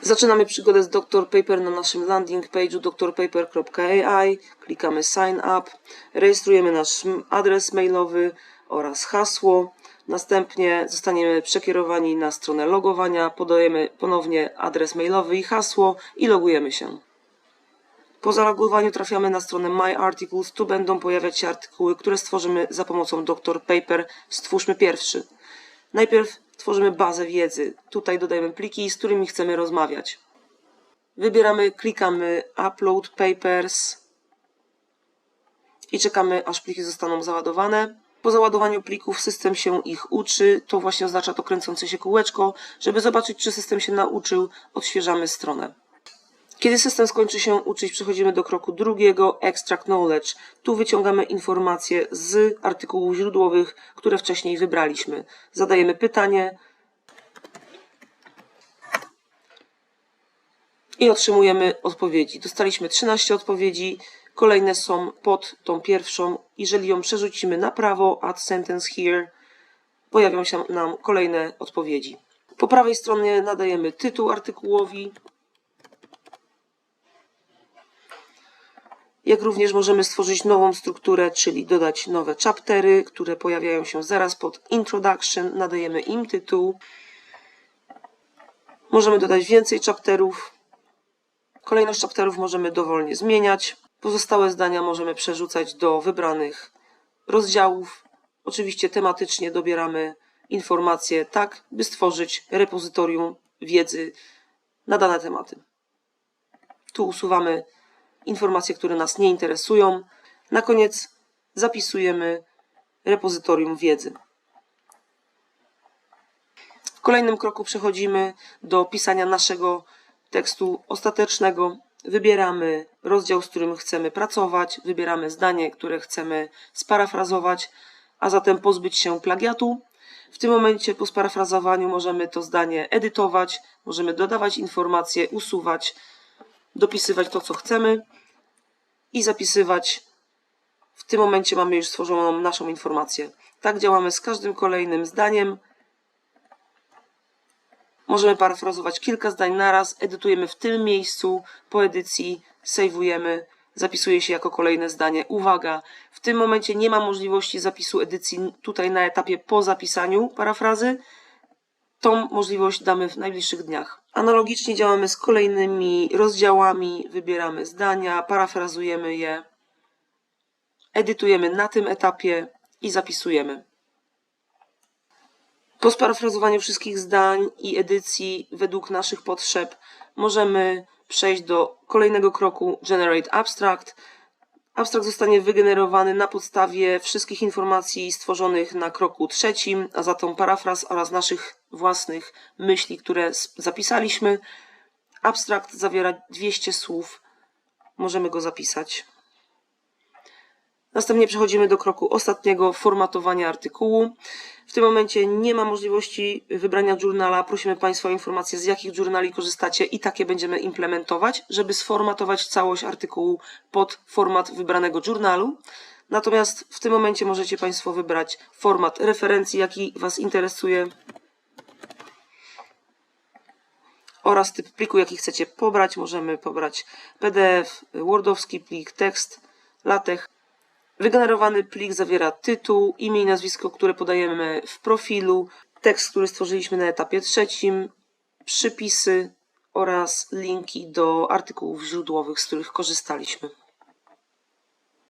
Zaczynamy przygodę z Dr. Paper na naszym landing page'u drpaper.ai. Klikamy Sign Up, rejestrujemy nasz adres mailowy oraz hasło. Następnie zostaniemy przekierowani na stronę logowania, podajemy ponownie adres mailowy i hasło i logujemy się. Po zalogowaniu trafiamy na stronę My Articles. Tu będą pojawiać się artykuły, które stworzymy za pomocą Dr. Paper. Stwórzmy pierwszy. Najpierw tworzymy bazę wiedzy. Tutaj dodajemy pliki, z którymi chcemy rozmawiać. Wybieramy, klikamy Upload Papers i czekamy, aż pliki zostaną załadowane. Po załadowaniu plików system się ich uczy. To właśnie oznacza to kręcące się kółeczko. Żeby zobaczyć, czy system się nauczył, odświeżamy stronę. Kiedy system skończy się uczyć, przechodzimy do kroku drugiego, Extract Knowledge. Tu wyciągamy informacje z artykułów źródłowych, które wcześniej wybraliśmy. Zadajemy pytanie i otrzymujemy odpowiedzi. Dostaliśmy 13 odpowiedzi, kolejne są pod tą pierwszą. Jeżeli ją przerzucimy na prawo, Add Sentence Here, pojawią się nam kolejne odpowiedzi. Po prawej stronie nadajemy tytuł artykułowi. Jak również możemy stworzyć nową strukturę, czyli dodać nowe chaptery, które pojawiają się zaraz pod Introduction. Nadajemy im tytuł. Możemy dodać więcej chapterów. Kolejność chapterów możemy dowolnie zmieniać. Pozostałe zdania możemy przerzucać do wybranych rozdziałów. Oczywiście tematycznie dobieramy informacje tak, by stworzyć repozytorium wiedzy na dane tematy. Tu usuwamy informacje, które nas nie interesują. Na koniec zapisujemy repozytorium wiedzy. W kolejnym kroku przechodzimy do pisania naszego tekstu ostatecznego. Wybieramy rozdział, z którym chcemy pracować, wybieramy zdanie, które chcemy sparafrazować, a zatem pozbyć się plagiatu. W tym momencie po sparafrazowaniu możemy to zdanie edytować, możemy dodawać informacje, usuwać, dopisywać to, co chcemy i zapisywać. W tym momencie mamy już stworzoną naszą informację. Tak działamy z każdym kolejnym zdaniem. Możemy parafrazować kilka zdań naraz, edytujemy w tym miejscu, po edycji sejwujemy, zapisuje się jako kolejne zdanie. Uwaga, w tym momencie nie ma możliwości zapisu edycji tutaj na etapie po zapisaniu parafrazy. Tą możliwość damy w najbliższych dniach. Analogicznie działamy z kolejnymi rozdziałami, wybieramy zdania, parafrazujemy je, edytujemy na tym etapie i zapisujemy. Po sparafrazowaniu wszystkich zdań i edycji według naszych potrzeb możemy przejść do kolejnego kroku Generate Abstract. Abstrakt zostanie wygenerowany na podstawie wszystkich informacji stworzonych na kroku trzecim, a zatem parafraz oraz naszych własnych myśli, które zapisaliśmy. Abstrakt zawiera 200 słów. Możemy go zapisać. Następnie przechodzimy do kroku ostatniego, formatowania artykułu. W tym momencie nie ma możliwości wybrania journala. Prosimy Państwa o informację, z jakich journali korzystacie i takie będziemy implementować, żeby sformatować całość artykułu pod format wybranego journalu. Natomiast w tym momencie możecie Państwo wybrać format referencji, jaki Was interesuje, oraz typ pliku, jaki chcecie pobrać. Możemy pobrać PDF, wordowski plik, tekst, LaTeX. Wygenerowany plik zawiera tytuł, imię i nazwisko, które podajemy w profilu, tekst, który stworzyliśmy na etapie trzecim, przypisy oraz linki do artykułów źródłowych, z których korzystaliśmy.